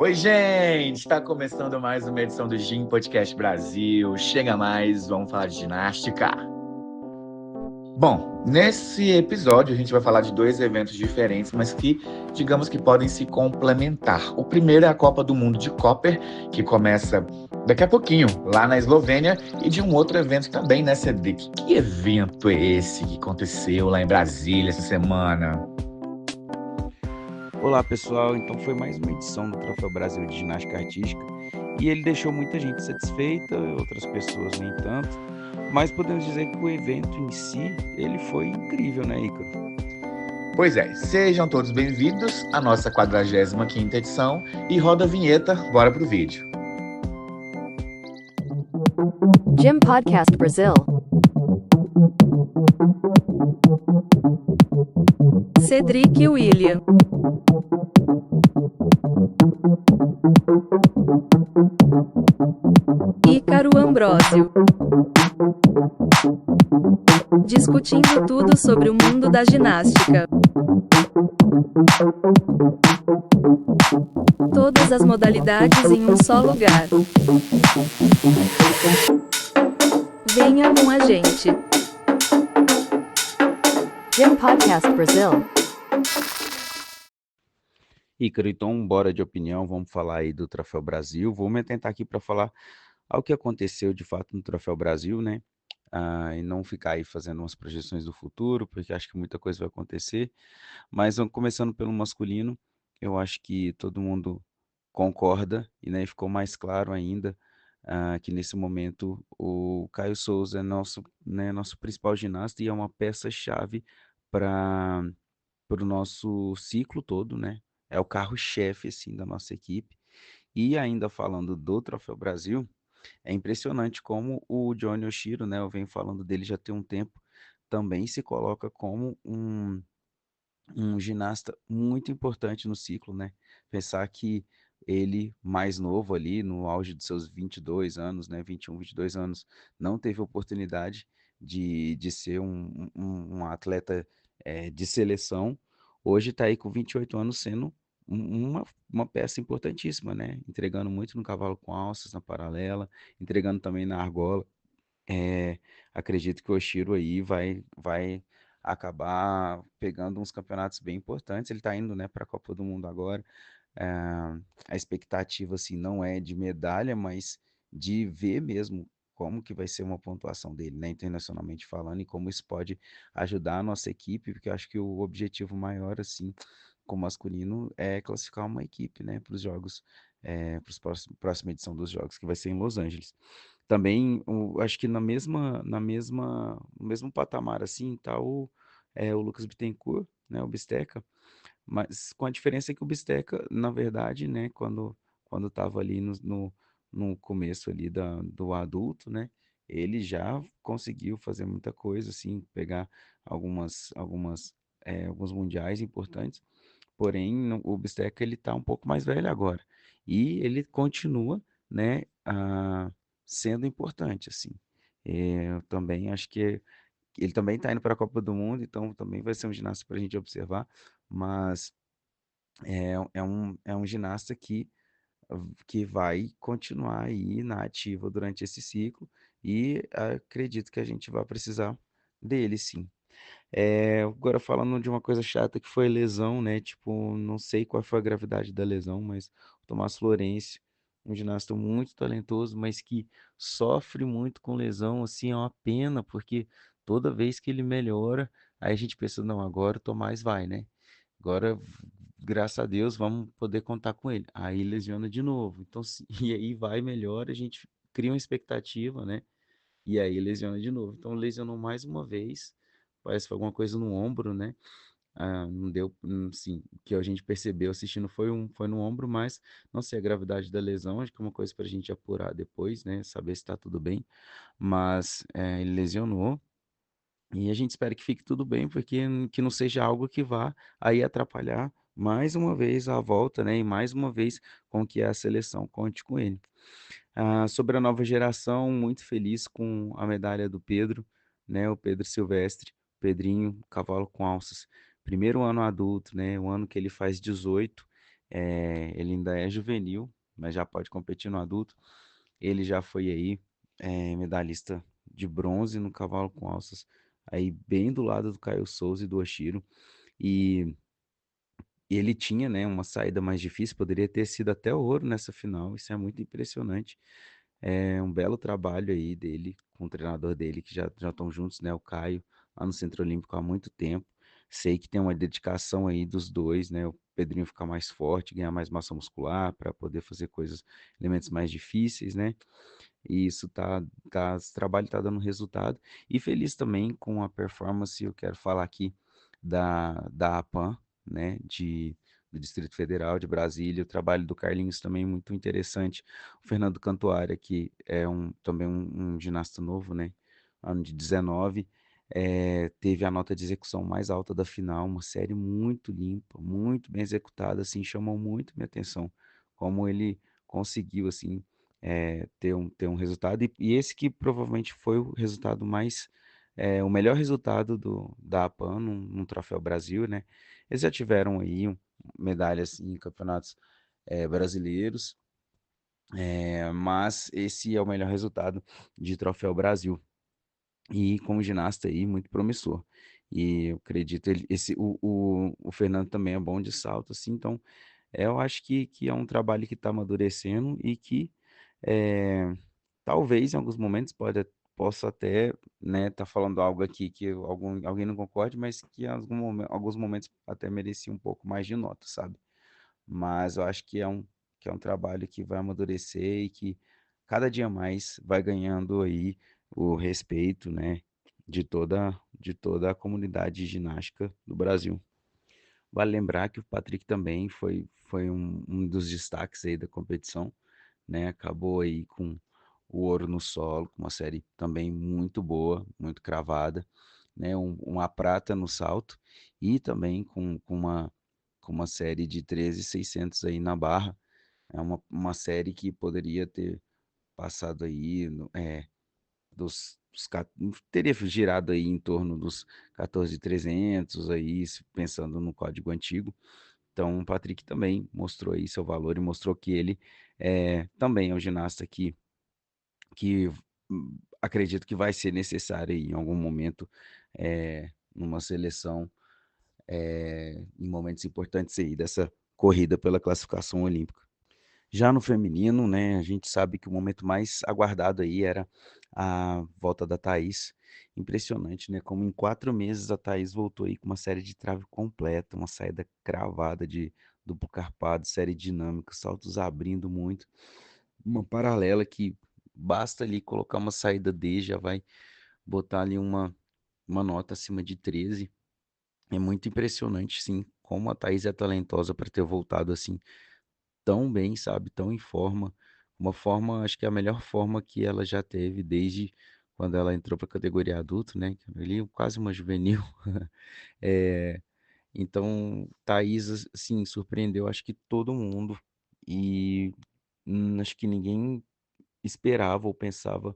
Oi, gente! Está começando mais uma edição do Gym Podcast Brasil. Chega mais, vamos falar de ginástica. Bom, nesse episódio a gente vai falar de dois eventos diferentes, mas que, digamos que podem se complementar. O primeiro é a Copa do Mundo de Copper, que começa daqui a pouquinho, lá na Eslovênia, e de um outro evento também, né, Cedric? Que evento é esse que aconteceu lá em Brasília essa semana? Olá pessoal, então foi mais uma edição do Troféu Brasil de Ginástica Artística e ele deixou muita gente satisfeita, outras pessoas nem tanto, mas podemos dizer que o evento em si, ele foi incrível, né, Ícaro? Pois é, sejam todos bem-vindos à nossa 45ª edição e roda a vinheta, bora pro vídeo. Gym Podcast Brasil. Cedric e William. Ícaro Ambrósio. Discutindo tudo sobre o mundo da ginástica. Todas as modalidades em um só lugar. Venha com a gente. Gym Podcast Brasil. Ícaro, então bora de opinião, vamos falar aí do Troféu Brasil, vou me atentar aqui para falar ao que aconteceu de fato no Troféu Brasil, né? E não ficar aí fazendo umas projeções do futuro, porque acho que muita coisa vai acontecer. Mas vamos começando pelo masculino, eu acho que todo mundo concorda, e né, ficou mais claro ainda que nesse momento o Caio Souza é nosso principal ginasta e é uma peça-chave para o nosso ciclo todo, né? É o carro-chefe assim, da nossa equipe. E ainda falando do Troféu Brasil, é impressionante como o Johnny Oshiro, né, eu venho falando dele já tem um tempo, também se coloca como um ginasta muito importante no ciclo, né? Pensar que ele, mais novo ali, no auge de seus 22 anos, né, 21, 22 anos, não teve oportunidade de ser um atleta de seleção, hoje está aí com 28 anos sendo uma peça importantíssima, né? Entregando muito no cavalo com alças, na paralela, entregando também na argola. É, acredito que o Oshiro aí vai acabar pegando uns campeonatos bem importantes. Ele está indo, né, para a Copa do Mundo agora. É, a expectativa assim não é de medalha, mas de ver mesmo como que vai ser uma pontuação dele, né, internacionalmente falando, e como isso pode ajudar a nossa equipe, porque eu acho que o objetivo maior assim com o masculino é classificar uma equipe, né, para os jogos, para a próxima edição dos jogos que vai ser em Los Angeles. Também, acho que no mesmo patamar assim tá o Lucas Bittencourt, né, o Bisteca, mas com a diferença que o Bisteca, na verdade, né, quando estava ali no começo ali do adulto, né, ele já conseguiu fazer muita coisa, assim, pegar alguns mundiais importantes, porém o Bisteca ele tá um pouco mais velho agora e ele continua, né, sendo importante, assim. Eu também acho que ele também está indo para a Copa do Mundo, então também vai ser um ginasta para a gente observar, mas é um ginasta que vai continuar aí na ativa durante esse ciclo e acredito que a gente vai precisar dele, sim. Agora falando de uma coisa chata que foi lesão, né? Tipo, não sei qual foi a gravidade da lesão, mas o Tomás Florencio, um ginasta muito talentoso, mas que sofre muito com lesão, assim, é uma pena, porque toda vez que ele melhora, aí a gente pensa, não, agora o Tomás vai, né? Agora, graças a Deus, vamos poder contar com ele. Aí lesiona de novo. Então, e aí vai, melhora, a gente cria uma expectativa, né? E aí lesiona de novo. Então lesionou mais uma vez. Parece que foi alguma coisa no ombro, né? Não deu, sim, o que a gente percebeu assistindo foi no ombro, mas não sei a gravidade da lesão, acho que é uma coisa para a gente apurar depois, né? Saber se está tudo bem. Mas ele lesionou. E a gente espera que fique tudo bem, porque que não seja algo que vá aí atrapalhar mais uma vez a volta, né? E mais uma vez com que a seleção conte com ele. Sobre a nova geração, muito feliz com a medalha do Pedro, né? O Pedro Silvestre, Pedrinho, cavalo com alças. Primeiro ano adulto, né? O ano que ele faz 18. Ele ainda é juvenil, mas já pode competir no adulto. Ele já foi aí medalhista de bronze no cavalo com alças, aí bem do lado do Caio Souza e do Oshiro. E ele tinha, né, uma saída mais difícil, poderia ter sido até ouro nessa final, isso é muito impressionante. É um belo trabalho aí dele, com o treinador dele, que já estão juntos, né, o Caio, lá no Centro Olímpico há muito tempo. Sei que tem uma dedicação aí dos dois, né, o Pedrinho ficar mais forte, ganhar mais massa muscular para poder fazer coisas, elementos mais difíceis, né? E isso esse trabalho tá dando resultado. E feliz também com a performance, eu quero falar aqui da APAM, né, do Distrito Federal de Brasília, o trabalho do Carlinhos também muito interessante. O Fernando Cantuária, que é também um ginasta novo, né, ano de 19, teve a nota de execução mais alta da final, uma série muito limpa, muito bem executada, assim, chamou muito minha atenção, como ele conseguiu, assim, ter um resultado, e esse que provavelmente foi o resultado o melhor resultado da APAN num Troféu Brasil, né? Eles já tiveram aí medalhas em campeonatos brasileiros, mas esse é o melhor resultado de Troféu Brasil. E como ginasta aí, muito promissor. E eu acredito, o Fernando também é bom de salto, assim, então eu acho que é um trabalho que está amadurecendo e que eh, talvez em alguns momentos possa até, né, tá falando algo aqui que alguém não concorde, mas que em alguns momentos até merecia um pouco mais de nota, sabe? Mas eu acho que é um trabalho que vai amadurecer e que cada dia mais vai ganhando aí o respeito, né, de toda a comunidade de ginástica do Brasil. Vale lembrar que o Patrick também foi um dos destaques aí da competição, né? Acabou aí com o ouro no solo, com uma série também muito boa, muito cravada, né? Uma prata no salto e também com uma série de 13.600 aí na barra. É uma série que poderia ter passado aí, teria girado aí em torno dos 14.300 aí, pensando no código antigo. Então, o Patrick também mostrou aí seu valor e mostrou que ele também é um ginasta que acredito que vai ser necessário aí em algum momento, numa seleção, em momentos importantes aí dessa corrida pela classificação olímpica. Já no feminino, né, a gente sabe que o momento mais aguardado aí era a volta da Thaís. Impressionante, né? Como em 4 meses a Thaís voltou aí com uma série de trave completa, uma saída cravada de duplo carpado, série dinâmica, saltos abrindo muito, uma paralela que basta ali colocar uma saída D, já vai botar ali uma nota acima de 13. É muito impressionante, sim, como a Thaís é talentosa para ter voltado assim tão bem, sabe, tão em forma, uma forma, acho que é a melhor forma que ela já teve desde quando ela entrou para a categoria adulto, né, ali quase uma juvenil. Eh, então Thaís, assim, surpreendeu acho que todo mundo e, acho que ninguém esperava ou pensava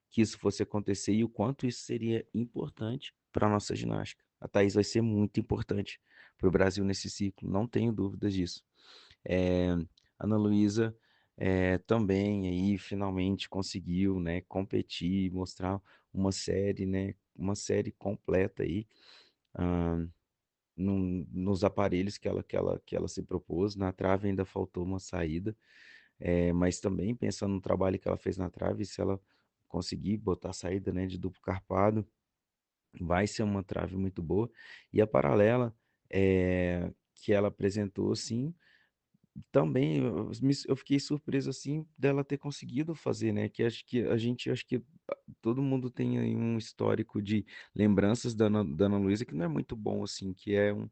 que isso fosse acontecer e o quanto isso seria importante para a nossa ginástica. A Thaís vai ser muito importante para o Brasil nesse ciclo, não tenho dúvidas disso. Eh, Ana Luísa, também aí finalmente conseguiu, né, competir, mostrar uma série completa aí, hã, nos aparelhos que ela se propôs. Na trave ainda faltou uma saída, mas também pensando no trabalho que ela fez na trave, se ela conseguir botar a saída, né, de duplo carpado, vai ser uma trave muito boa. E a paralela, que ela apresentou, assim, também eu fiquei surpreso, assim, dela ter conseguido fazer, né, que acho que todo mundo tem aí um histórico de lembranças da Ana Luísa que não é muito bom, assim, que é um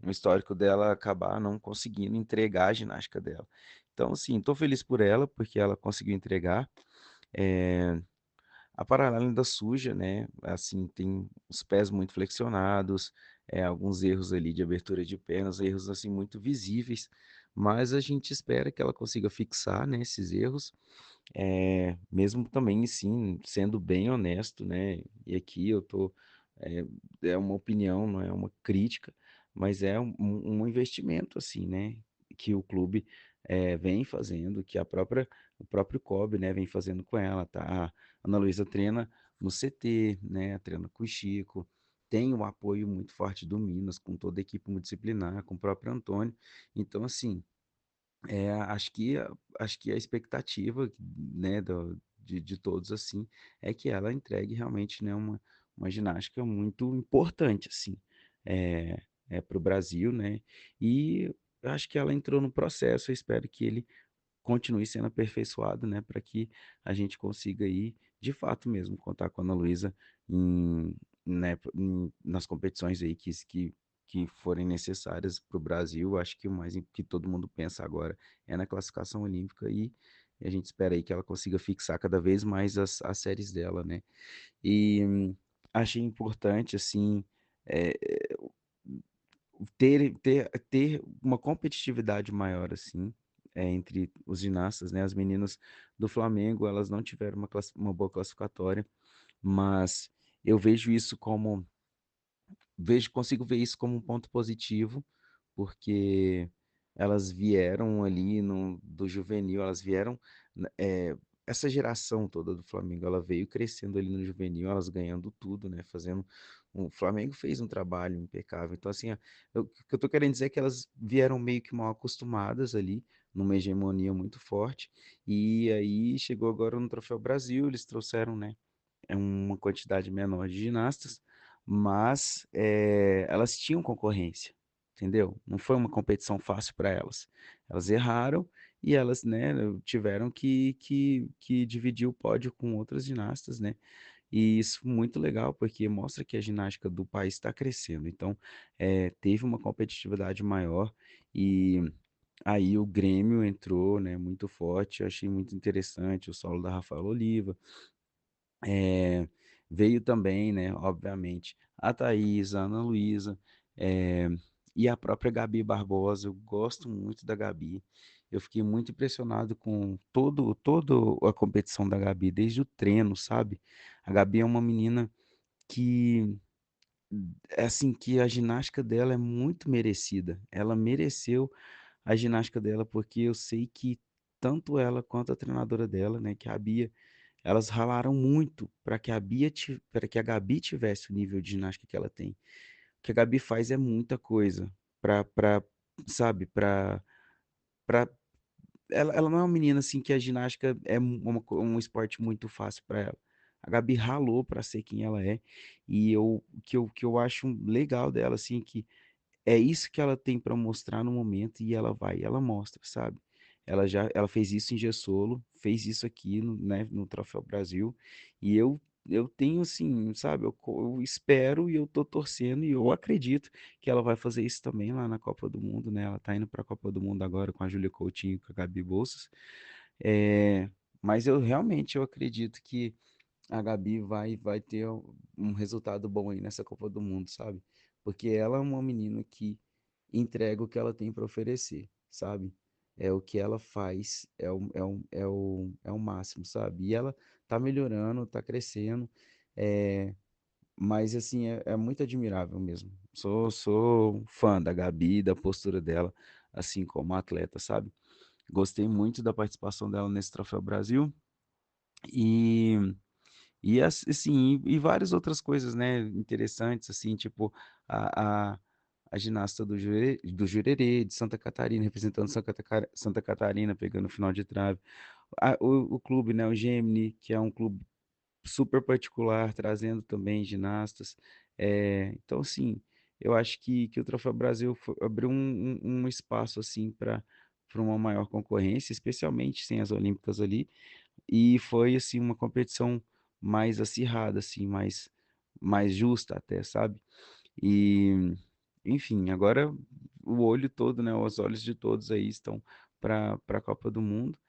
um histórico dela acabar não conseguindo entregar a ginástica dela. Então, assim, tô feliz por ela, porque ela conseguiu entregar, eh a paralela ainda suja, né, assim, tem os pés muito flexionados, alguns erros ali de abertura de pernas, erros, assim, muito visíveis, mas a gente espera que ela consiga fixar, né, esses erros, mesmo também, sim, sendo bem honesto, né, e aqui eu tô, eh, é uma opinião, não é uma crítica, mas é um investimento, assim, né. que o clube vem fazendo, que o próprio COB, né, vem fazendo com ela, tá? A Ana Luísa treina no CT, né, treina com o Chico, tem o apoio muito forte do Minas, com toda a equipe multidisciplinar, com o próprio Antônio. Então, assim, acho que a expectativa, né, de todos, assim, é que ela entregue realmente, né, uma ginástica muito importante, assim, é, para o Brasil, né, e eu acho que ela entrou no processo, eu espero que ele continue sendo aperfeiçoado, né, para que a gente consiga aí, de fato mesmo, contar com a Ana Luísa em, né, nas competições aí que forem necessárias para o Brasil. Acho que o mais que todo mundo pensa agora é na classificação olímpica e a gente espera aí que ela consiga fixar cada vez mais as séries dela, né? E achei importante, assim, é, ter uma competitividade maior, assim, entre os ginastas, né? As meninas do Flamengo, elas não tiveram uma boa classificatória, mas eu consigo ver isso como um ponto positivo, porque elas vieram ali do juvenil, elas vieram, essa geração toda do Flamengo, ela veio crescendo ali no juvenil, elas ganhando tudo, né, o Flamengo fez um trabalho impecável, então assim, o que eu tô querendo dizer é que elas vieram meio que mal acostumadas ali, numa hegemonia muito forte, e aí chegou agora no Troféu Brasil, eles trouxeram, né, uma quantidade menor de ginastas, mas elas tinham concorrência, entendeu? Não foi uma competição fácil para elas. Elas erraram e elas, né, tiveram que dividir o pódio com outras ginastas, né? E isso muito legal, porque mostra que a ginástica do país está crescendo. Então, teve uma competitividade maior e aí o Grêmio entrou, né, muito forte. Eu achei muito interessante o solo da Rafaela Oliva. Eh, Veio também, né, obviamente, a Thaís, a Ana Luísa, eh, e a própria Gabi Barbosa. Eu gosto muito da Gabi. Eu fiquei muito impressionado com todo a competição da Gabi, desde o treino, sabe? A Gabi é uma menina que é assim, que a ginástica dela é muito merecida. Ela mereceu a ginástica dela, porque eu sei que tanto ela quanto a treinadora dela, né, que é a Bia, elas ralaram muito para que a Gabi tivesse o nível de ginástica que ela tem. O que a Gabi faz é muita coisa para, sabe, para ela não é uma menina assim que a ginástica é um esporte muito fácil para ela. A Gabi ralou para ser quem ela é, e o que eu acho legal dela assim que é isso que ela tem para mostrar no momento e ela mostra, sabe? Ela fez isso em Gessolo, fez isso aqui né, no Troféu Brasil, e eu tenho assim, sabe? Eu espero e eu tô torcendo e eu acredito que ela vai fazer isso também lá na Copa do Mundo, né? Ela tá indo para a Copa do Mundo agora com a Júlia Coutinho e com a Gabi Bolsas. É, mas eu acredito que a Gabi vai ter um resultado bom aí nessa Copa do Mundo, sabe? Porque ela é uma menina que entrega o que ela tem para oferecer, sabe? É o que ela faz, é o máximo, sabe? E ela tá melhorando, tá crescendo, é, mas assim, é muito admirável mesmo. Sou fã da Gabi, da postura dela, assim como atleta, sabe? Gostei muito da participação dela nesse Troféu Brasil e assim, e várias outras coisas, né, interessantes, assim, tipo a ginasta do Jurerê, de Santa Catarina, representando Santa Catarina, pegando o final de trave. O clube, né, o Gemini, que é um clube super particular, trazendo também ginastas. Então, assim, eu acho que o Troféu Brasil abriu um espaço, assim, para uma maior concorrência, especialmente sem as Olímpicas ali, e foi, assim, uma competição mais acirrada, assim, mais justa até, sabe? E, enfim, agora o olho todo, né, os olhos de todos aí estão para a Copa do Mundo.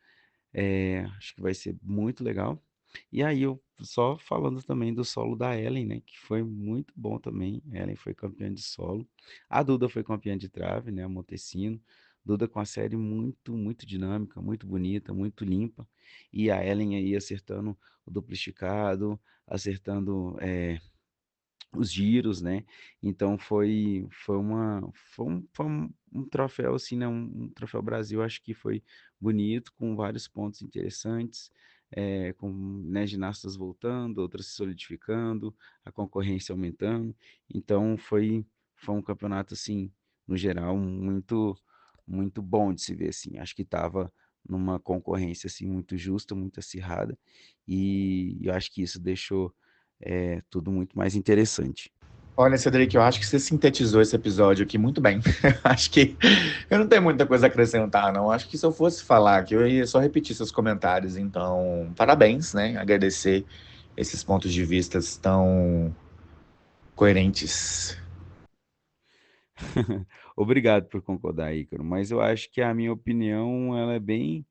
Acho que vai ser muito legal. E aí, eu só falando também do solo da Ellen, né, que foi muito bom também. A Ellen foi campeã de solo. A Duda foi campeã de trave, né, a Montesino. Duda com a série muito, muito dinâmica, muito bonita, muito limpa. E a Ellen aí acertando o duplo esticado, acertando os giros, né? Então foi um troféu assim, né? Um troféu Brasil, acho que foi bonito, com vários pontos interessantes, com, né, ginastas voltando, outras se solidificando, a concorrência aumentando. Então foi um campeonato assim, no geral, muito bom de se ver assim. Acho que estava numa concorrência assim muito justa, muito acirrada, e eu acho que isso deixou tudo muito mais interessante. Olha, Cedric, eu acho que você sintetizou esse episódio aqui muito bem. Acho que eu não tenho muita coisa a acrescentar, não. Acho que se eu fosse falar aqui, eu ia só repetir seus comentários. Então, parabéns, né? Agradecer esses pontos de vista tão coerentes. Obrigado por concordar, Ícaro, mas eu acho que a minha opinião ela é bem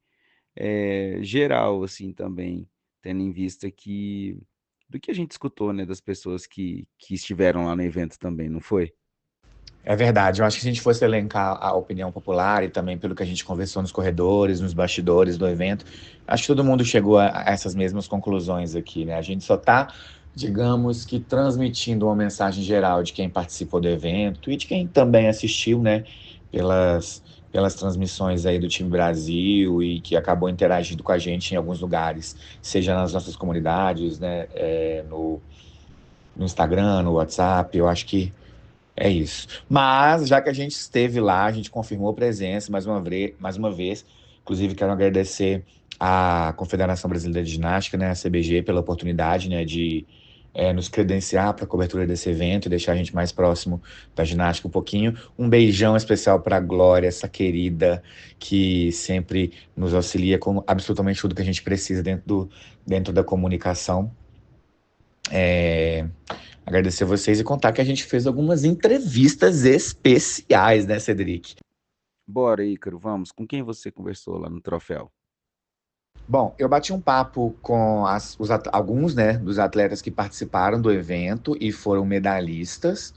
geral, assim, também, tendo em vista que do que a gente escutou, né, das pessoas que estiveram lá no evento também, não foi? É verdade, eu acho que se a gente fosse elencar a opinião popular e também pelo que a gente conversou nos corredores, nos bastidores do evento, acho que todo mundo chegou a essas mesmas conclusões aqui, né? A gente só está, digamos que, transmitindo uma mensagem geral de quem participou do evento e de quem também assistiu, né? Pelas transmissões aí do time Brasil e que acabou interagindo com a gente em alguns lugares, seja nas nossas comunidades, né? No Instagram, no WhatsApp, eu acho que é isso. Mas, já que a gente esteve lá, a gente confirmou presença mais uma vez. Inclusive, quero agradecer à Confederação Brasileira de Ginástica, né, a CBG, pela oportunidade, né, de nos credenciar para a cobertura desse evento e deixar a gente mais próximo da ginástica um pouquinho. Um beijão especial para a Glória, essa querida que sempre nos auxilia com absolutamente tudo que a gente precisa dentro da comunicação. É, Agradecer vocês e contar que a gente fez algumas entrevistas especiais, né, Cedric? Bora, Ícaro, vamos. Com quem você conversou lá no troféu? Bom, eu bati um papo com alguns, né, dos atletas que participaram do evento e foram medalhistas,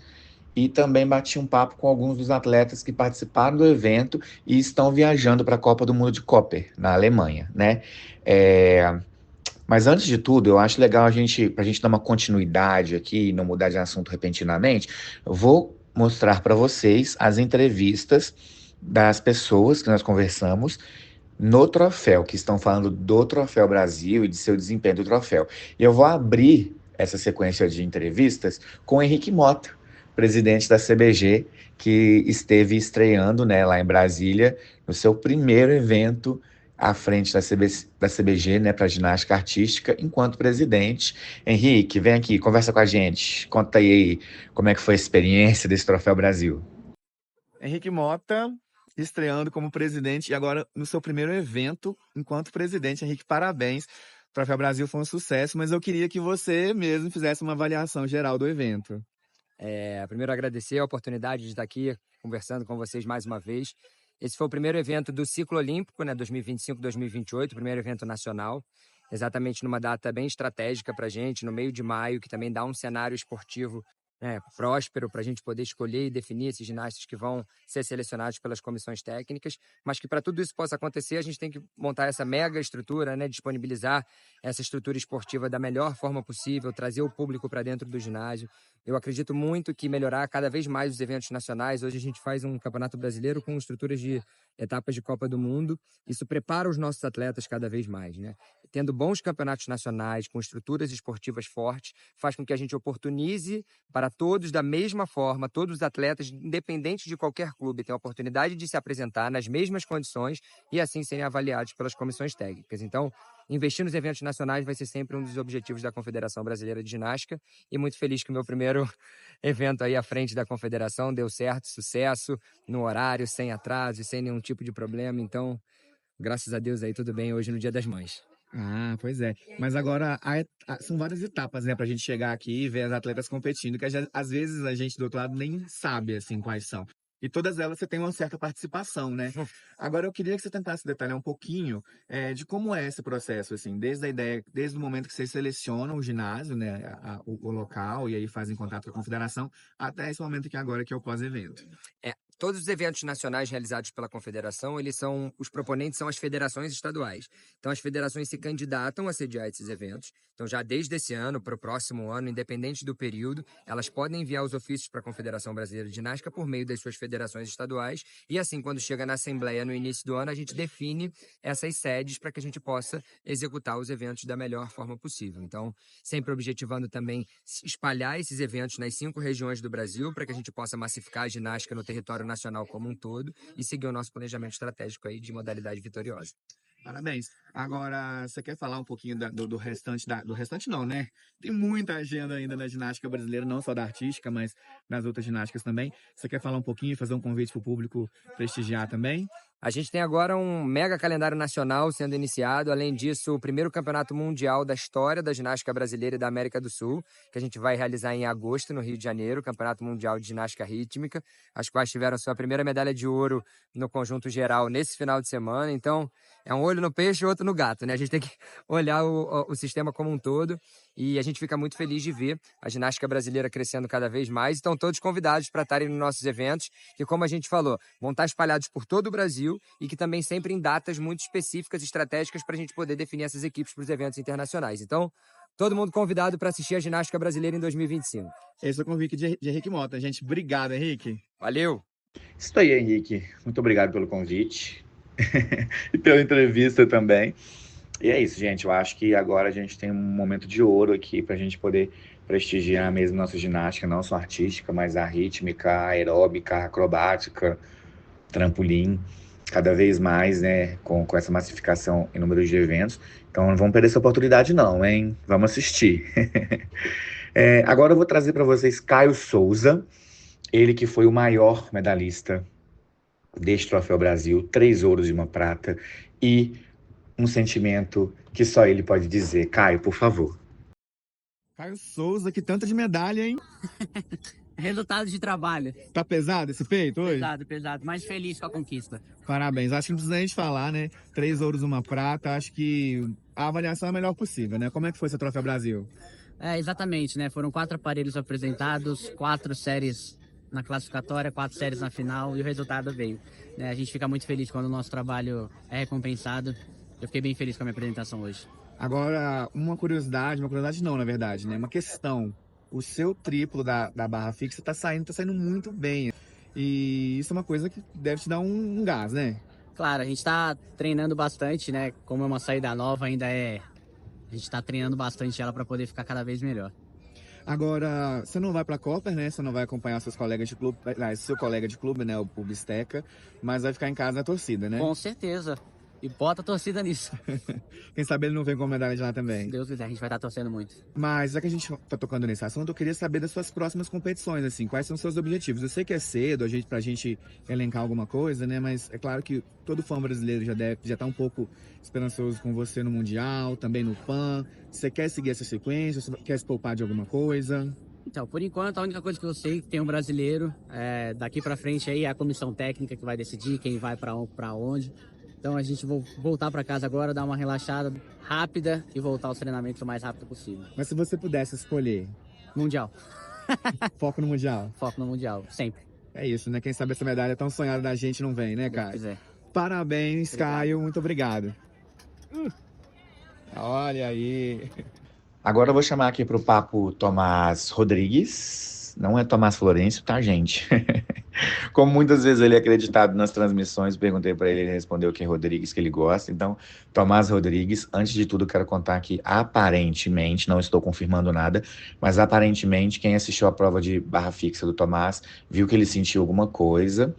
e também bati um papo com alguns dos atletas que participaram do evento e estão viajando para a Copa do Mundo de Koper, na Alemanha, né? É, Mas antes de tudo, eu acho legal para a gente dar uma continuidade aqui e não mudar de assunto repentinamente, eu vou mostrar para vocês as entrevistas das pessoas que nós conversamos no troféu, que estão falando do Troféu Brasil e de seu desempenho do troféu. E eu vou abrir essa sequência de entrevistas com o Henrique Mota, presidente da CBG, que esteve estreando, né, lá em Brasília, no seu primeiro evento à frente da CBG, né, para ginástica artística, enquanto presidente. Henrique, vem aqui, conversa com a gente. Conta aí como é que foi a experiência desse Troféu Brasil. Henrique Mota, estreando como presidente e agora no seu primeiro evento enquanto presidente. Henrique, parabéns. O Troféu Brasil foi um sucesso, mas eu queria que você mesmo fizesse uma avaliação geral do evento. Primeiro, agradecer a oportunidade de estar aqui conversando com vocês mais uma vez. Esse foi o primeiro evento do ciclo olímpico, né, 2025-2028, o primeiro evento nacional, exatamente numa data bem estratégica para a gente, no meio de maio, que também dá um cenário esportivo, né, próspero para a gente poder escolher e definir esses ginastas que vão ser selecionados pelas comissões técnicas, mas que para tudo isso possa acontecer, a gente tem que montar essa mega estrutura, né, disponibilizar essa estrutura esportiva da melhor forma possível, trazer o público para dentro do ginásio. Eu acredito muito que melhorar cada vez mais os eventos nacionais. Hoje a gente faz um campeonato brasileiro com estruturas de etapas de Copa do Mundo. Isso prepara os nossos atletas cada vez mais, né? Tendo bons campeonatos nacionais, com estruturas esportivas fortes, faz com que a gente oportunize para todos da mesma forma, todos os atletas, independente de qualquer clube, tenham a oportunidade de se apresentar nas mesmas condições e assim serem avaliados pelas comissões técnicas. Então, investir nos eventos nacionais vai ser sempre um dos objetivos da Confederação Brasileira de Ginástica, e muito feliz que o meu primeiro evento aí à frente da Confederação deu certo, sucesso, no horário, sem atraso, sem nenhum tipo de problema. Então, graças a Deus aí tudo bem hoje no Dia das Mães. Ah, pois é. Mas agora são várias etapas, né, pra gente chegar aqui e ver as atletas competindo, que às vezes a gente do outro lado nem sabe, assim, quais são. E todas elas você tem uma certa participação, né? Agora eu queria que você tentasse detalhar um pouquinho de como é esse processo, assim, desde a ideia, desde o momento que vocês selecionam o ginásio, né, o local, e aí fazem contato com a confederação, até esse momento que agora que é o pós-evento. todos os eventos nacionais realizados pela Confederação, os proponentes são as federações estaduais. Então, as federações se candidatam a sediar esses eventos. Então, já desde esse ano para o próximo ano, independente do período, elas podem enviar os ofícios para a Confederação Brasileira de Ginástica por meio das suas federações estaduais. E assim, quando chega na Assembleia no início do ano, a gente define essas sedes para que a gente possa executar os eventos da melhor forma possível. Então, sempre objetivando também espalhar esses eventos nas 5 regiões do Brasil para que a gente possa massificar a ginástica no território nacional como um todo e seguir o nosso planejamento estratégico aí de modalidade vitoriosa. Parabéns. Agora, você quer falar um pouquinho do restante do restante não, né? Tem muita agenda ainda na ginástica brasileira, não só da artística, mas nas outras ginásticas também. Você quer falar um pouquinho, fazer um convite para o público prestigiar também? A gente tem agora um mega calendário nacional sendo iniciado. Além disso, o primeiro campeonato mundial da história da ginástica brasileira e da América do Sul, que a gente vai realizar em agosto no Rio de Janeiro, Campeonato Mundial de Ginástica Rítmica. As quais tiveram sua primeira medalha de ouro no conjunto geral nesse final de semana. Então, é um olho no peixe e outro no gato, né? A gente tem que olhar o sistema como um todo e a gente fica muito feliz de ver a ginástica brasileira crescendo cada vez mais. Estão todos convidados para estarem nos nossos eventos, que, como a gente falou, vão estar espalhados por todo o Brasil e que também sempre em datas muito específicas e estratégicas para a gente poder definir essas equipes para os eventos internacionais. Então, todo mundo convidado para assistir a ginástica brasileira em 2025. Esse é o convite de Henrique Mota, gente. Obrigado, Henrique. Valeu! Isso aí, Henrique. Muito obrigado pelo convite e pela entrevista também. E é isso, gente. Eu acho que agora a gente tem um momento de ouro aqui para a gente poder prestigiar mesmo nossa ginástica, não só artística, mas a rítmica, a aeróbica, a acrobática, trampolim, cada vez mais, né, com essa massificação em número de eventos. Então não vamos perder essa oportunidade não, hein? Vamos assistir. Agora eu vou trazer para vocês Caio Souza, ele que foi o maior medalhista deste Troféu Brasil, 3 ouros e 1 prata, e um sentimento que só ele pode dizer. Caio, por favor. Caio Souza, que tanto de medalha, hein? Resultado de trabalho. Tá pesado esse peito hoje? Pesado, pesado. Mas feliz com a conquista. Parabéns. Acho que não precisa nem de falar, né? 3 ouros, 1 prata. Acho que a avaliação é a melhor possível, né? Como é que foi esse Troféu Brasil? Exatamente, né? Foram 4 aparelhos apresentados, 4 séries na classificatória, 4 séries na final e o resultado veio. Né? A gente fica muito feliz quando o nosso trabalho é recompensado. Eu fiquei bem feliz com a minha apresentação hoje. Agora, uma curiosidade não, na verdade, né? Uma questão. O seu triplo da barra fixa tá saindo muito bem. E isso é uma coisa que deve te dar um gás, né? Claro, a gente tá treinando bastante, né? Como é uma saída nova, a gente tá treinando bastante ela para poder ficar cada vez melhor. Agora, você não vai pra Copper, né? Você não vai acompanhar seus colegas de clube, seu colega de clube, né? O Bisteca, mas vai ficar em casa na torcida, né? Com certeza. E bota a torcida nisso. Quem sabe ele não vem com medalha de lá também. Se Deus quiser, a gente vai estar torcendo muito. Mas, já que a gente tá tocando nesse assunto, eu queria saber das suas próximas competições, assim, quais são os seus objetivos? Eu sei que é cedo pra gente elencar alguma coisa, né? Mas é claro que todo fã brasileiro já tá um pouco esperançoso com você no Mundial, também no PAN. Você quer seguir essa sequência? Você quer se poupar de alguma coisa? Então, por enquanto, a única coisa que eu sei é que tem um brasileiro. Daqui pra frente aí é a comissão técnica que vai decidir quem vai pra onde. Então a gente vai voltar para casa agora, dar uma relaxada rápida e voltar aos treinamentos o mais rápido possível. Mas se você pudesse escolher? Mundial. Foco no Mundial? Foco no Mundial, sempre. É isso, né? Quem sabe essa medalha tão sonhada da gente não vem, né, Caio? Pois é. Parabéns, obrigado. Caio. Muito obrigado. Olha aí. Agora eu vou chamar aqui para o papo Tomás Rodrigues. Não é Tomás Florencio, tá, gente? Como muitas vezes ele é acreditado nas transmissões, perguntei para ele, ele respondeu que é Rodrigues, que ele gosta. Então, Tomás Rodrigues, antes de tudo, quero contar que aparentemente, não estou confirmando nada, mas aparentemente quem assistiu a prova de barra fixa do Tomás viu que ele sentiu alguma coisa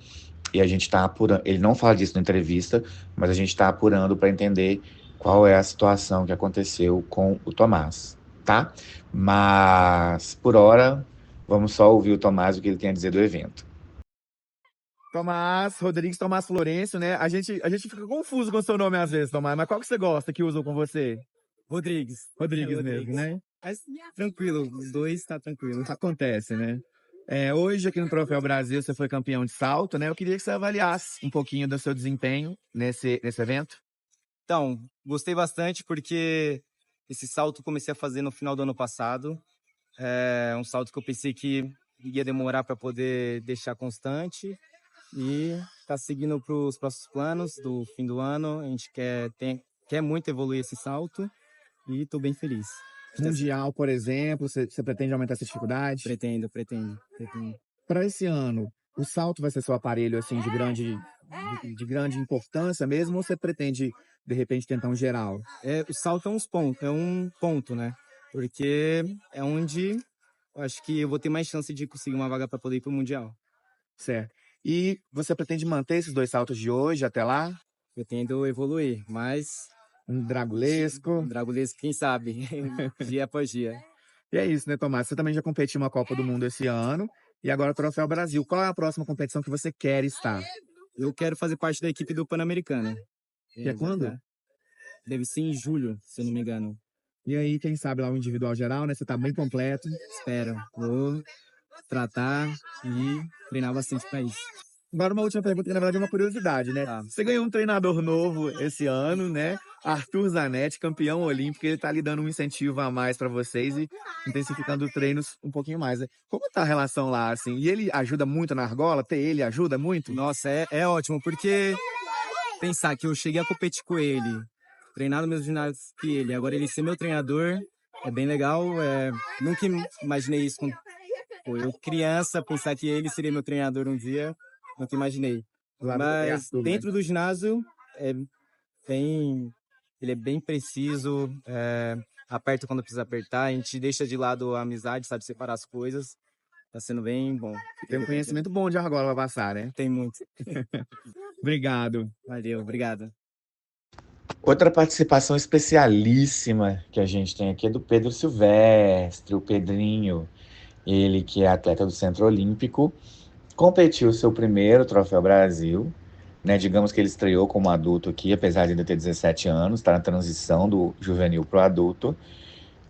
e a gente está apurando. Ele não fala disso na entrevista, mas a gente está apurando para entender qual é a situação que aconteceu com o Tomás, tá? Mas, por hora, vamos só ouvir o Tomás, o que ele tem a dizer do evento. Tomás Rodrigues, Tomás Florencio, né? A gente fica confuso com o seu nome às vezes, Tomás, mas qual que você gosta que usam com você? Rodrigues Mesmo, né? Mas tranquilo, os dois tá tranquilo. Acontece, né? Hoje aqui no Troféu Brasil você foi campeão de salto, né? Eu queria que você avaliasse um pouquinho do seu desempenho nesse evento. Então, gostei bastante porque esse salto eu comecei a fazer no final do ano passado. É um salto que eu pensei que ia demorar para poder deixar constante. e tá seguindo para os próximos planos do fim do ano. A gente quer muito evoluir esse salto e tô bem feliz. Mundial, por exemplo, você pretende aumentar essa dificuldade? Pretendo. Para esse ano, o salto vai ser seu aparelho assim de grande importância mesmo, ou você pretende de repente tentar um geral? O salto é um ponto, né? Porque é onde eu acho que eu vou ter mais chance de conseguir uma vaga para poder ir pro Mundial. Certo. E você pretende manter esses 2 saltos de hoje até lá? Pretendo evoluir, mas Um dragulesco? Dragulesco, quem sabe, dia após dia. E é isso, né, Tomás? Você também já competiu uma Copa do Mundo esse ano e agora o Troféu Brasil. Qual é a próxima competição que você quer estar? Eu quero fazer parte da equipe do Pan-Americano. Que é quando? Deve ser em julho, se eu não me engano. E aí, quem sabe lá o individual geral, né? Você tá bem completo. Espero. Vou tratar e treinar bastante para isso. Agora uma última pergunta, que na verdade é uma curiosidade, né? Tá. Você ganhou um treinador novo esse ano, né? Arthur Zanetti, campeão olímpico, ele tá lhe dando um incentivo a mais para vocês e intensificando os treinos um pouquinho mais, né? Como tá a relação lá, assim? E ele ajuda muito na argola? Ter ele ajuda muito? Nossa, é ótimo, porque pensar que eu cheguei a competir com ele, treinar no mesmo ginásio que ele, agora ele ser meu treinador, é bem legal. Nunca imaginei isso eu criança, pensar que ele seria meu treinador um dia, nunca imaginei. Mas dentro do ginásio, ele é bem preciso, aperta quando precisa apertar, a gente deixa de lado a amizade, sabe separar as coisas. Tá sendo bem bom. Tem um conhecimento bom de argola pra passar, né? Tem muito. Obrigado. Valeu, obrigado. Outra participação especialíssima que a gente tem aqui é do Pedro Silvestre, o Pedrinho. Ele que é atleta do Centro Olímpico, competiu seu primeiro Troféu Brasil, né? Digamos que ele estreou como adulto aqui, apesar de ainda ter 17 anos, está na transição do juvenil para o adulto.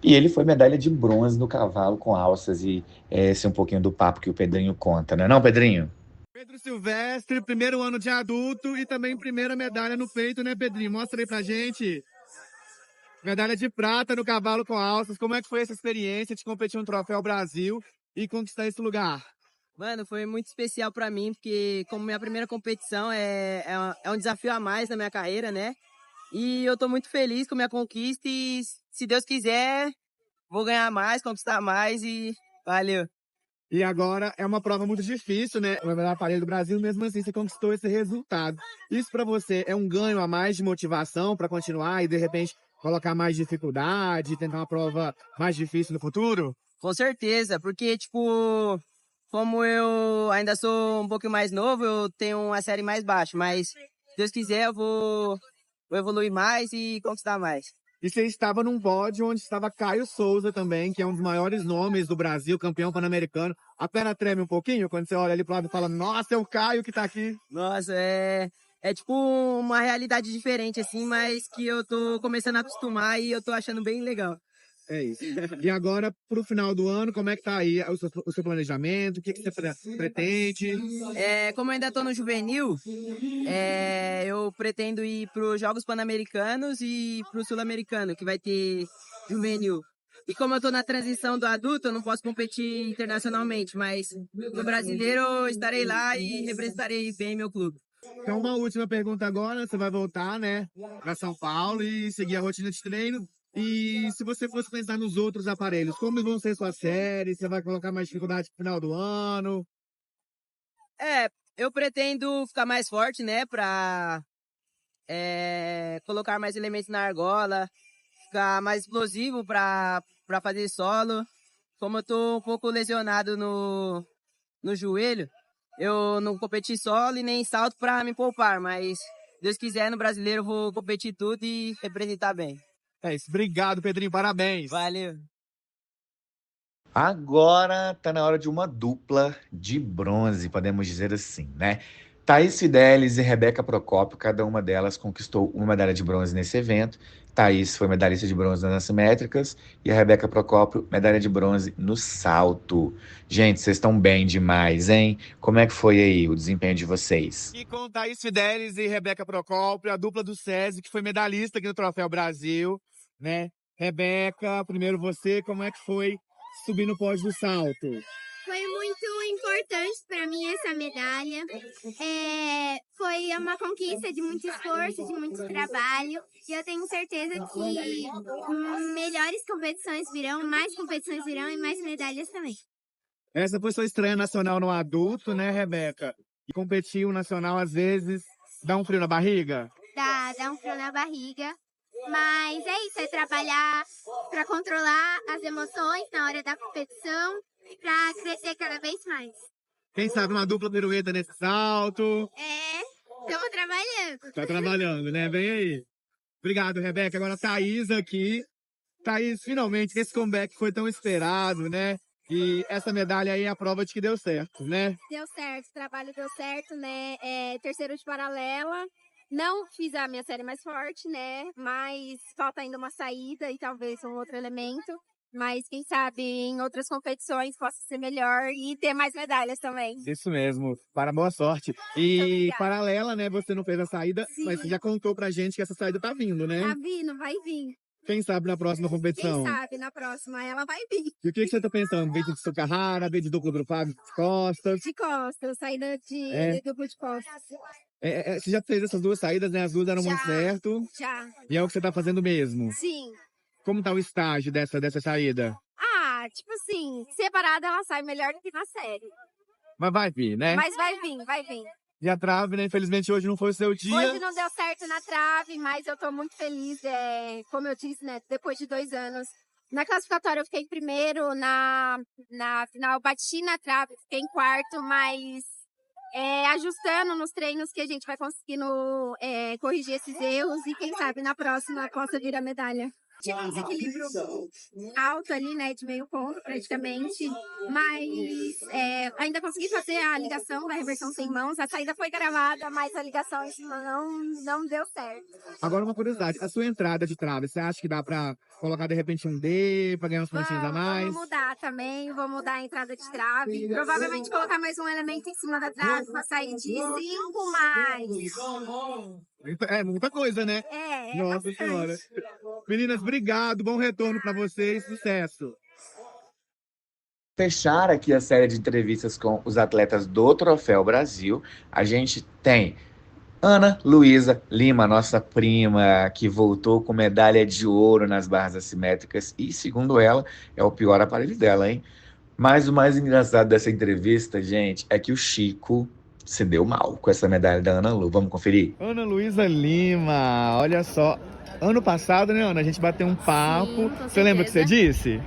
E ele foi medalha de bronze no cavalo com alças, e esse é um pouquinho do papo que o Pedrinho conta, não é não, Pedrinho? Pedro Silvestre, primeiro ano de adulto e também primeira medalha no peito, né, Pedrinho? Mostra aí pra gente. Medalha de prata no cavalo com alças. Como é que foi essa experiência de competir no Troféu Brasil e conquistar esse lugar? Mano, foi muito especial pra mim, porque como minha primeira competição é um desafio a mais na minha carreira, né? E eu tô muito feliz com a minha conquista e, se Deus quiser, vou ganhar mais, conquistar mais e valeu. E agora é uma prova muito difícil, né? O melhor aparelho do Brasil, mesmo assim você conquistou esse resultado. Isso pra você é um ganho a mais de motivação pra continuar e de repente colocar mais dificuldade, tentar uma prova mais difícil no futuro? Com certeza, porque, tipo, como eu ainda sou um pouco mais novo, eu tenho uma série mais baixa, mas se Deus quiser eu vou evoluir mais e conquistar mais. E você estava num pódio onde estava Caio Souza também, que é um dos maiores nomes do Brasil, campeão pan-americano. A perna treme um pouquinho quando você olha ali pro lado e fala, nossa, é o Caio que tá aqui. Nossa, é tipo uma realidade diferente, assim, mas que eu tô começando a acostumar e eu tô achando bem legal. É isso. E agora, pro final do ano, como é que tá aí o seu planejamento? O que você pretende? Como eu ainda tô no juvenil, eu pretendo ir pros Jogos Pan-Americanos e pro Sul-Americano, que vai ter juvenil. E como eu tô na transição do adulto, eu não posso competir internacionalmente, mas no brasileiro eu estarei lá e representarei bem meu clube. Então, uma última pergunta agora. Você vai voltar, né, para São Paulo e seguir a rotina de treino. E se você fosse pensar nos outros aparelhos, como vão ser suas séries? Você vai colocar mais dificuldade no final do ano? Eu pretendo ficar mais forte, né, pra colocar mais elementos na argola, ficar mais explosivo pra fazer solo. Como eu tô um pouco lesionado no joelho, eu não competi solo e nem salto pra me poupar, mas se Deus quiser, no brasileiro eu vou competir tudo e representar bem. É isso. Obrigado, Pedrinho. Parabéns. Valeu. Agora tá na hora de uma dupla de bronze, podemos dizer assim, né? Thaís Fidelis e Rebeca Procópio, cada uma delas conquistou uma medalha de bronze nesse evento. Thaís foi medalhista de bronze nas assimétricas e a Rebeca Procópio, medalha de bronze no salto. Gente, vocês estão bem demais, hein? Como é que foi aí o desempenho de vocês? E com Thaís Fidelis e Rebeca Procópio, a dupla do SESI, que foi medalhista aqui no Troféu Brasil, né? Rebeca, primeiro você, como é que foi subir no pódio do salto? Foi muito importante para mim essa medalha. Foi uma conquista de muito esforço, de muito trabalho. E eu tenho certeza que melhores competições virão, mais competições virão e mais medalhas também. Essa foi sua estreia nacional no adulto, né, Rebeca? E competir o nacional, às vezes, dá um frio na barriga? Dá um frio na barriga. Mas é isso, é trabalhar para controlar as emoções na hora da competição, para crescer cada vez mais. Quem sabe uma dupla pirueta nesse salto? Estamos trabalhando. Tá trabalhando, né? Vem aí. Obrigado, Rebeca. Agora a Thaís aqui. Thaís, finalmente, esse comeback foi tão esperado, né? E essa medalha aí é a prova de que deu certo, né? Deu certo, o trabalho deu certo, né? Terceiro de paralela. Não fiz a minha série mais forte, né? Mas falta ainda uma saída e talvez um outro elemento. Mas quem sabe em outras competições possa ser melhor e ter mais medalhas também. Isso mesmo. Para boa sorte. E paralela, né? Você não fez a saída, Sim. mas você já contou pra gente que essa saída tá vindo, né? Tá vindo, vai vir. Quem sabe na próxima competição? Quem sabe na próxima ela vai vir. E o que você tá pensando? Vem de Socarrara, vem de duplo grupado de costas? De costas, saída de duplo de costas. Você já fez essas duas saídas, né? As duas deram muito certo. Já. E é o que você tá fazendo mesmo? Sim. Como tá o estágio dessa saída? Tipo assim, separada ela sai melhor do que na série. Mas vai vir, né? Mas vai vir, vai vir. E a trave, né? Infelizmente hoje não foi o seu dia. Hoje não deu certo na trave, mas eu tô muito feliz. Como eu disse, né? Depois de 2 anos. Na classificatória eu fiquei em primeiro, na final eu bati na trave, fiquei em quarto, mas ajustando nos treinos que a gente vai conseguindo corrigir esses erros e quem sabe na próxima possa vir a medalha. Tive um desequilíbrio alto ali, né, de meio ponto praticamente, mas ainda consegui fazer a ligação da reversão sem mãos. A saída foi gravada, mas a ligação em cima não deu certo. Agora uma curiosidade, a sua entrada de trave, você acha que dá pra colocar de repente um D, pra ganhar uns pontinhos a mais? Vou mudar também, vou mudar a entrada de trave, provavelmente colocar mais um elemento em cima da trave pra sair de 5 mais. É muita coisa, né? Nossa bastante. Senhora. Meninas, obrigado, bom retorno pra vocês, sucesso. Fechar aqui a série de entrevistas com os atletas do Troféu Brasil, a gente tem Ana Luísa Lima, nossa prima, que voltou com medalha de ouro nas barras assimétricas e, segundo ela, é o pior aparelho dela, hein? Mas o mais engraçado dessa entrevista, gente, é que o Chico se deu mal com essa medalha da Ana Lu. Vamos conferir? Ana Luísa Lima, olha só. Ano passado, né, Ana, a gente bateu um papo. Você lembra o que você disse?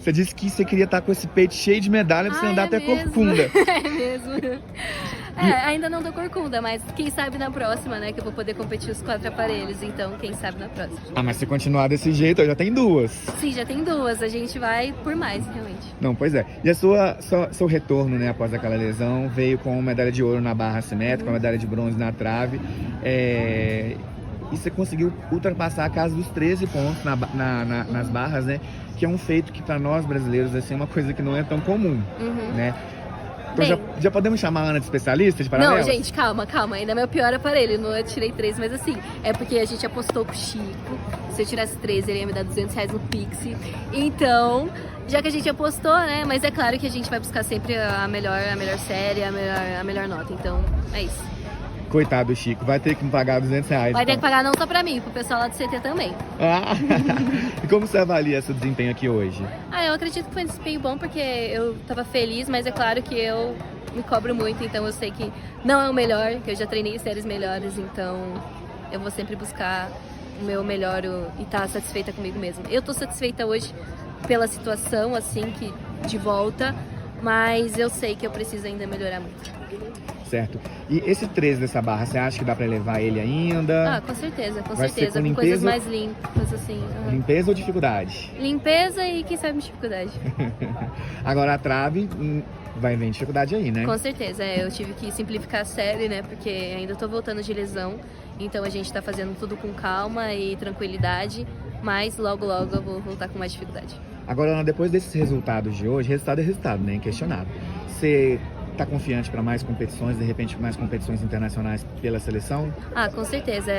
Você disse que você queria estar com esse peito cheio de medalha pra você andar até corcunda. É mesmo. Ainda não dou corcunda, mas quem sabe na próxima, né? Que eu vou poder competir os 4 aparelhos. Então, quem sabe na próxima. Mas se continuar desse jeito, já tem 2. Sim, já tem 2. A gente vai por mais, realmente. Não, pois é. E seu retorno, né, após aquela lesão, veio com medalha de ouro na barra assimétrica, medalha de bronze na trave. E você conseguiu ultrapassar a casa dos 13 pontos nas barras, né? Que é um feito que para nós brasileiros assim, é uma coisa que não é tão comum, né? Então já podemos chamar a Ana de especialista de paralelo? Não, gente, calma. Ainda é meu pior aparelho. Não, eu tirei 3, mas assim, é porque a gente apostou com o Chico. Se eu tirasse 3, ele ia me dar R$200 no Pix. Então, já que a gente apostou, né? Mas é claro que a gente vai buscar sempre a melhor série, a melhor nota. Então, é isso. Coitado do Chico, vai ter que me pagar R$200. Vai ter que pagar não só pra mim, pro pessoal lá do CT também. E como você avalia seu desempenho aqui hoje? Eu acredito que foi um desempenho bom porque eu tava feliz, mas é claro que eu me cobro muito, então eu sei que não é o melhor, que eu já treinei em séries melhores, então eu vou sempre buscar o meu melhor e estar satisfeita comigo mesma. Eu tô satisfeita hoje pela situação, assim, que de volta, mas eu sei que eu preciso ainda melhorar muito. Certo. E esse 13 dessa barra, você acha que dá pra levar ele ainda? Com certeza, com Vai certeza. ser com Com coisas mais limpas, assim. Limpeza ou dificuldade? Limpeza e quem sabe dificuldade. Agora a trave vai vir dificuldade aí, né? Com certeza. Eu tive que simplificar a série, né? Porque ainda tô voltando de lesão. Então a gente tá fazendo tudo com calma e tranquilidade. Mas logo eu vou voltar com mais dificuldade. Agora, Ana, depois desses resultados de hoje, resultado é resultado, né? Inquestionável. Você tá confiante para mais competições, de repente mais competições internacionais pela seleção? Com certeza.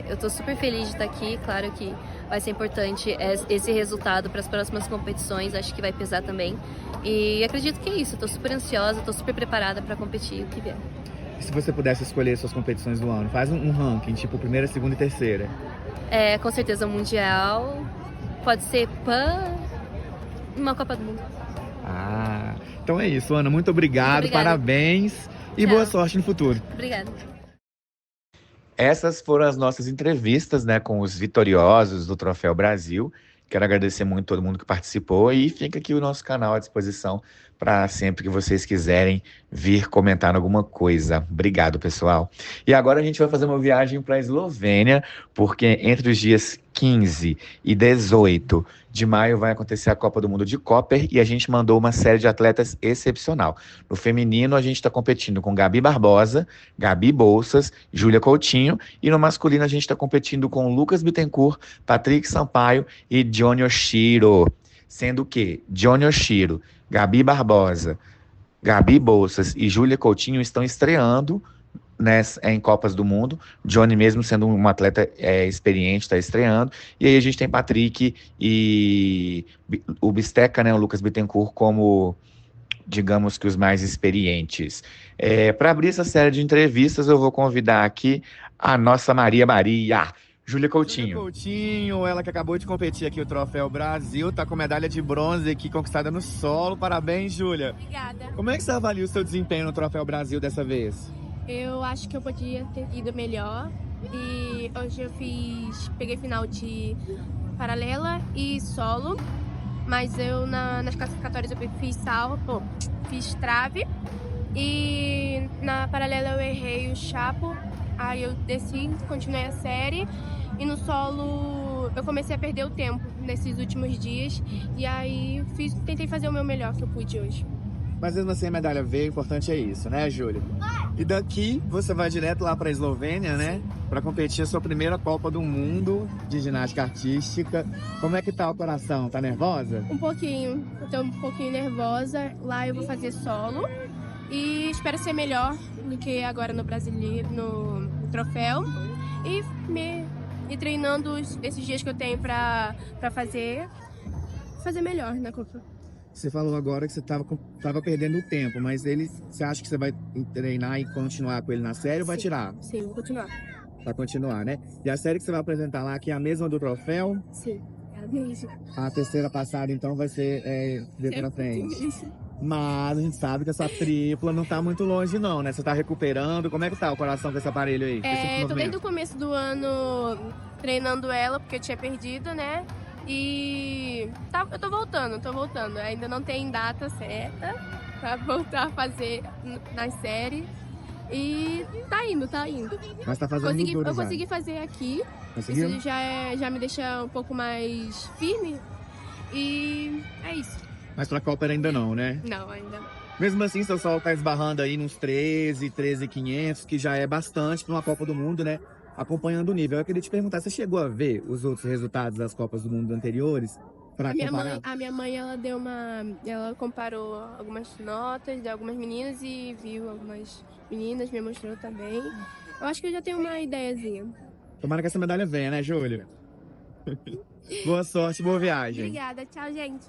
Eu tô super feliz de estar aqui. Claro que vai ser importante esse resultado para as próximas competições. Acho que vai pesar também. E acredito que é isso. Tô super ansiosa, tô super preparada para competir o que vier. Se você pudesse escolher suas competições do ano, faz um ranking, tipo primeira, segunda e terceira. Com certeza o Mundial. Pode ser PAN, uma Copa do Mundo. Então é isso, Ana. Muito obrigado, parabéns e Tchau. boa sorte no futuro. Obrigada. Essas foram as nossas entrevistas, né, com os vitoriosos do Troféu Brasil. Quero agradecer muito a todo mundo que participou e fica aqui o nosso canal à disposição para sempre que vocês quiserem vir comentar alguma coisa. Obrigado, pessoal. E agora a gente vai fazer uma viagem para a Eslovênia, porque entre os dias 15 e 18 de maio vai acontecer a Copa do Mundo de Copper e a gente mandou uma série de atletas excepcional. No feminino, a gente está competindo com Gabi Barbosa, Gabi Bolsas, Júlia Coutinho, e no masculino a gente está competindo com Lucas Bittencourt, Patrick Sampaio e Johnny Oshiro. Sendo que Johnny Oshiro, Gabi Barbosa, Gabi Bolsas e Júlia Coutinho estão estreando em Copas do Mundo. Johnny, mesmo sendo um atleta experiente, está estreando. E aí a gente tem Patrick e o Bisteca, né, o Lucas Bittencourt, como, digamos que, os mais experientes. Para abrir essa série de entrevistas, eu vou convidar aqui a nossa Maria Júlia Coutinho. Júlia Coutinho, ela que acabou de competir aqui o Troféu Brasil, tá com medalha de bronze aqui conquistada no solo. Parabéns, Júlia. Obrigada. Como é que você avalia o seu desempenho no Troféu Brasil dessa vez? Eu acho que eu podia ter ido melhor. E hoje eu peguei final de paralela e solo. Mas eu nas classificatórias eu fiz trave. E na paralela eu errei o chapo. Aí eu desci, continuei a série. E no solo eu comecei a perder o tempo nesses últimos dias. E aí tentei fazer o meu melhor que eu pude hoje. Mas mesmo assim a medalha veio, o importante é isso, né, Júlia? E daqui você vai direto lá para a Eslovênia, né? Para competir a sua primeira Copa do Mundo de ginástica artística. Como é que tá o coração? Tá nervosa? Um pouquinho. Eu tô um pouquinho nervosa. Lá eu vou fazer solo. E espero ser melhor do que agora no brasileiro, no troféu. E treinando esses dias que eu tenho pra fazer melhor na Copa. Você falou agora que você tava perdendo o tempo, mas você acha que você vai treinar e continuar com ele na série ou vai tirar? Sim, vou continuar. Vai continuar, né? E a série que você vai apresentar lá, que é a mesma do troféu? Sim, é a mesma. A terceira passada, então, vai ser ver pra frente. Mas a gente sabe que essa tripla não tá muito longe não, né? Você tá recuperando. Como é que tá o coração com esse aparelho aí? Tô desde o começo do ano treinando ela, porque eu tinha perdido, né? E eu tô voltando. Ainda não tem data certa pra voltar a fazer nas séries. E tá indo. Mas tá fazendo Eu consegui fazer aqui. Conseguiu? Isso já me deixa um pouco mais firme. E é isso. Mas pra Copa ainda não, né? Não, ainda não. Mesmo assim, seu solo tá esbarrando aí nos 13.500, que já é bastante pra uma Copa do Mundo, né? Acompanhando o nível. Eu queria te perguntar, você chegou a ver os outros resultados das Copas do Mundo anteriores? A minha mãe, ela comparou algumas notas de algumas meninas e viu algumas meninas, me mostrou também. Eu acho que eu já tenho uma ideiazinha. Tomara que essa medalha venha, né, Júlia? Boa sorte, boa viagem. Obrigada, tchau, gente.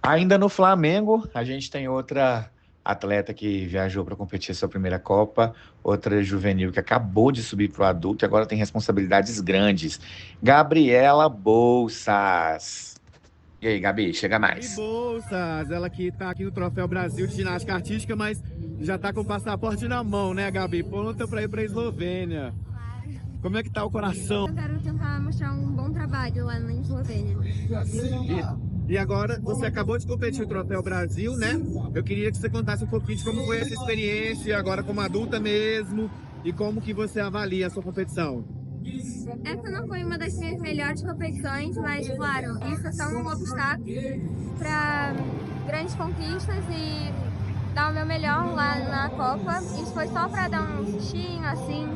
Ainda no Flamengo, a gente tem outra atleta que viajou para competir a sua primeira Copa, outra juvenil que acabou de subir para o adulto e agora tem responsabilidades grandes. Gabriela Bolsas. E aí, Gabi, chega mais. E Bolsas, ela que tá aqui no Troféu Brasil de ginástica artística, mas já tá com o passaporte na mão, né, Gabi? Pronta para ir para a Eslovênia. Como é que tá o coração? Eu quero tentar mostrar um bom trabalho lá na Eslovênia. E agora, você acabou de competir no Troféu Brasil, né? Eu queria que você contasse um pouquinho de como foi essa experiência, agora como adulta mesmo, e como que você avalia a sua competição. Essa não foi uma das minhas melhores competições, mas, claro, isso é só um obstáculo para grandes conquistas e dar o meu melhor lá na Copa. Isso foi só para dar um sustinho, assim,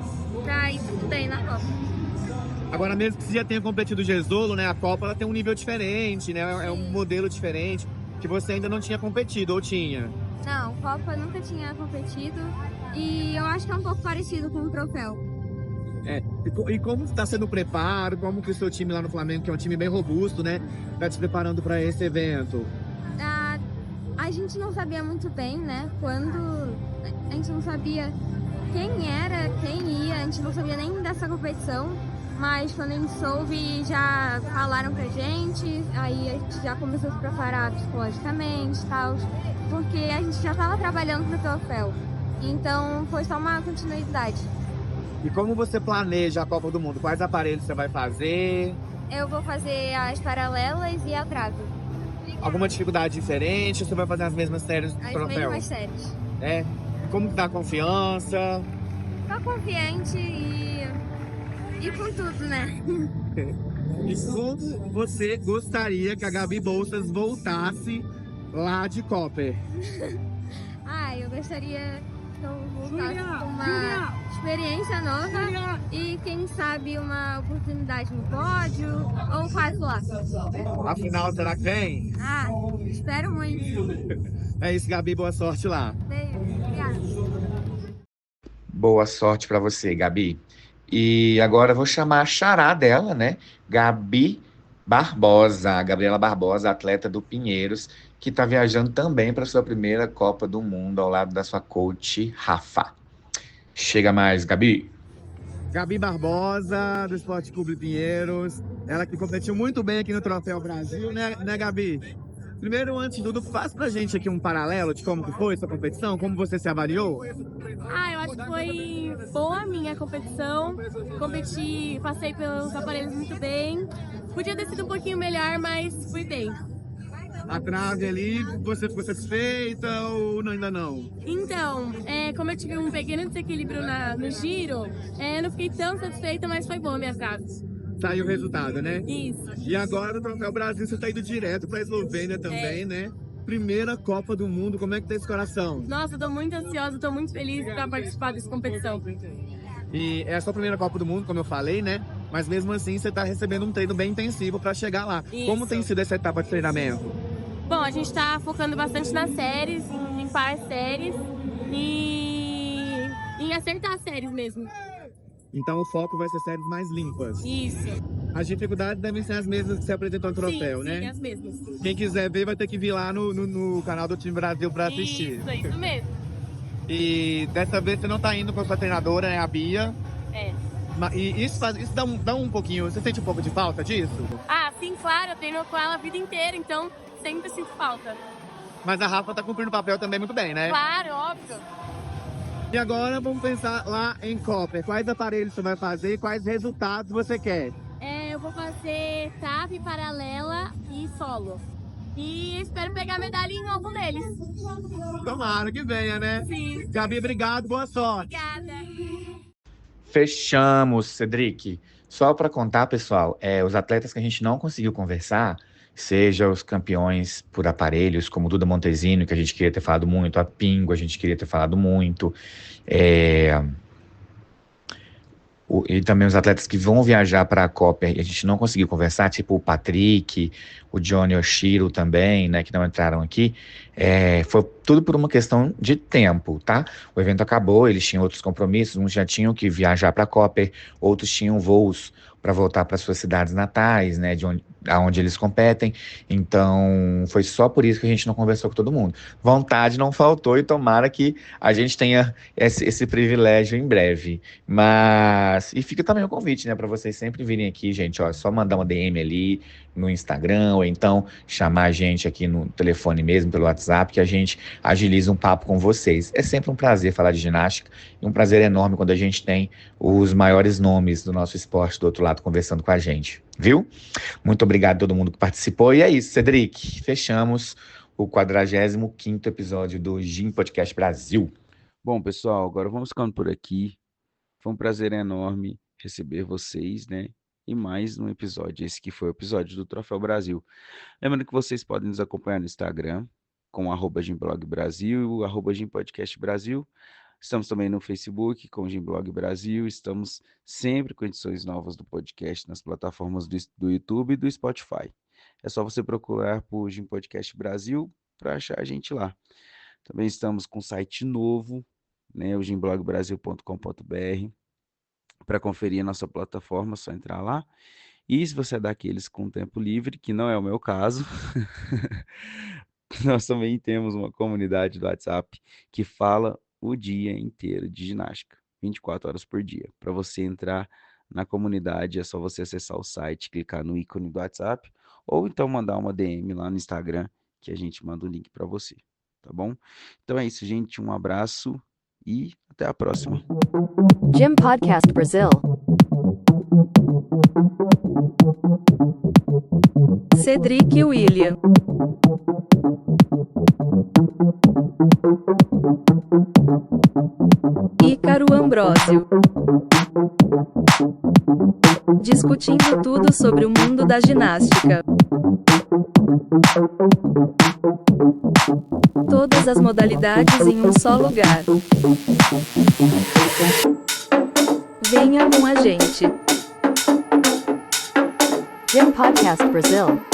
para ir tudo bem na Copa. Agora, mesmo que você já tenha competido o Jesolo, né? A Copa ela tem um nível diferente, né? É um modelo diferente que você ainda não tinha competido, ou tinha? Não, Copa nunca tinha competido e eu acho que é um pouco parecido com o troféu. E como está sendo o preparo? Como que o seu time lá no Flamengo, que é um time bem robusto, né? Está te preparando para esse evento? A gente não sabia muito bem, né? Quando a gente não sabia quem era, quem ia, a gente não sabia nem dessa competição. Mas quando a gente soube, já falaram pra gente, aí a gente já começou a se preparar psicologicamente e tal, porque a gente já estava trabalhando pro troféu. Então foi só uma continuidade. E como você planeja a Copa do Mundo? Quais aparelhos você vai fazer? Eu vou fazer as paralelas e a trave. Alguma dificuldade diferente ou você vai fazer as mesmas séries do As troféu? mesmas séries. Como que tá a confiança? Tô confiante e com tudo, né? E como você gostaria que a Gabi Bolsas voltasse lá de Copper? Eu gostaria que eu voltasse com uma experiência nova e, quem sabe, uma oportunidade no pódio ou quase lá. Afinal, será que vem? Espero muito. É isso, Gabi, boa sorte lá. Beijo, obrigada. Boa sorte para você, Gabi. E agora eu vou chamar a xará dela, né? Gabi Barbosa, a Gabriela Barbosa, atleta do Pinheiros, que está viajando também para sua primeira Copa do Mundo ao lado da sua coach, Rafa. Chega mais, Gabi. Gabi Barbosa, do Esporte Clube Pinheiros. Ela que competiu muito bem aqui no Troféu Brasil, né, Gabi? Primeiro, antes de tudo, faz pra gente aqui um paralelo de como que foi essa competição, como você se avaliou. Eu acho que foi boa a minha competição. Competi, passei pelos aparelhos muito bem. Podia ter sido um pouquinho melhor, mas fui bem. A trave ali, você ficou satisfeita ou ainda não? Então, como eu tive um pequeno desequilíbrio no giro, não fiquei tão satisfeita, mas foi bom a minha trave. Saiu o resultado, né? Isso. E agora no Troféu Brasil você tá indo direto pra Eslovênia também, né? Primeira Copa do Mundo, como é que tá esse coração? Nossa, eu tô muito ansiosa, tô muito feliz pra participar dessa competição. E é a sua primeira Copa do Mundo, como eu falei, né? Mas mesmo assim você tá recebendo um treino bem intensivo pra chegar lá. Isso. Como tem sido essa etapa de treinamento? Bom, a gente tá focando bastante nas séries, em limpar as séries e em acertar as séries mesmo. Então o foco vai ser séries mais limpas. Isso. As dificuldades devem ser as mesmas que você apresentou no troféu, sim, né? Sim, as mesmas. Quem quiser ver vai ter que vir lá no canal do Time Brasil pra assistir. Isso mesmo. E dessa vez você não tá indo com a sua treinadora, né, a Bia? E isso dá um pouquinho... Você sente um pouco de falta disso? Sim, claro. Eu treino com ela a vida inteira, então sempre sinto falta. Mas a Rafa tá cumprindo o papel também muito bem, né? Claro, óbvio. E agora vamos pensar lá em Copper. Quais aparelhos você vai fazer e quais resultados você quer? Eu vou fazer TAP, paralela e solo. E espero pegar medalha em algum deles. Tomara que venha, né? Sim. Gabi, obrigado, boa sorte. Obrigada. Fechamos, Cedric. Só para contar, pessoal, os atletas que a gente não conseguiu conversar, seja os campeões por aparelhos, como Duda Montesino, que a gente queria ter falado muito, a Pingo, a gente queria ter falado muito, e também os atletas que vão viajar para a Copa e a gente não conseguiu conversar, tipo o Patrick, o Johnny Oshiro também, né, que não entraram aqui, foi tudo por uma questão de tempo, tá? O evento acabou, eles tinham outros compromissos, uns já tinham que viajar para a Copa, outros tinham voos para voltar para suas cidades natais, né, aonde eles competem. Então, foi só por isso que a gente não conversou com todo mundo. Vontade não faltou e tomara que a gente tenha esse privilégio em breve. E fica também o convite, né, para vocês sempre virem aqui, gente, ó, só mandar uma DM ali no Instagram ou então chamar a gente aqui no telefone mesmo, pelo WhatsApp, que a gente agiliza um papo com vocês. É sempre um prazer falar de ginástica e um prazer enorme quando a gente tem os maiores nomes do nosso esporte do outro lado conversando com a gente, viu? Muito obrigado a todo mundo que participou. E é isso, Cedric. Fechamos o 45º episódio do Gym Podcast Brasil. Bom, pessoal, agora vamos ficando por aqui. Foi um prazer enorme receber vocês, né? E mais um episódio, esse que foi o episódio do Troféu Brasil. Lembrando que vocês podem nos acompanhar no Instagram, com @GymblogBrasil, @GymPodcastBrasil. Estamos também no Facebook, com o Gymblog Brasil. Estamos sempre com edições novas do podcast nas plataformas do YouTube e do Spotify. É só você procurar por Gym Podcast Brasil para achar a gente lá. Também estamos com um site novo, né, o gymblogbrasil.com.br. Para conferir a nossa plataforma, é só entrar lá. E se você é daqueles com tempo livre, que não é o meu caso, nós também temos uma comunidade do WhatsApp que fala o dia inteiro de ginástica, 24 horas por dia. Para você entrar na comunidade, é só você acessar o site, clicar no ícone do WhatsApp, ou então mandar uma DM lá no Instagram, que a gente manda o link para você, tá bom? Então é isso, gente. Um abraço e até a próxima. Gym Podcast Brasil. Cedric e William. Ícaro Ambrósio. Discutindo tudo sobre o mundo da ginástica. Todas as modalidades em um só lugar. Venha com a gente. Gym Podcast Brasil.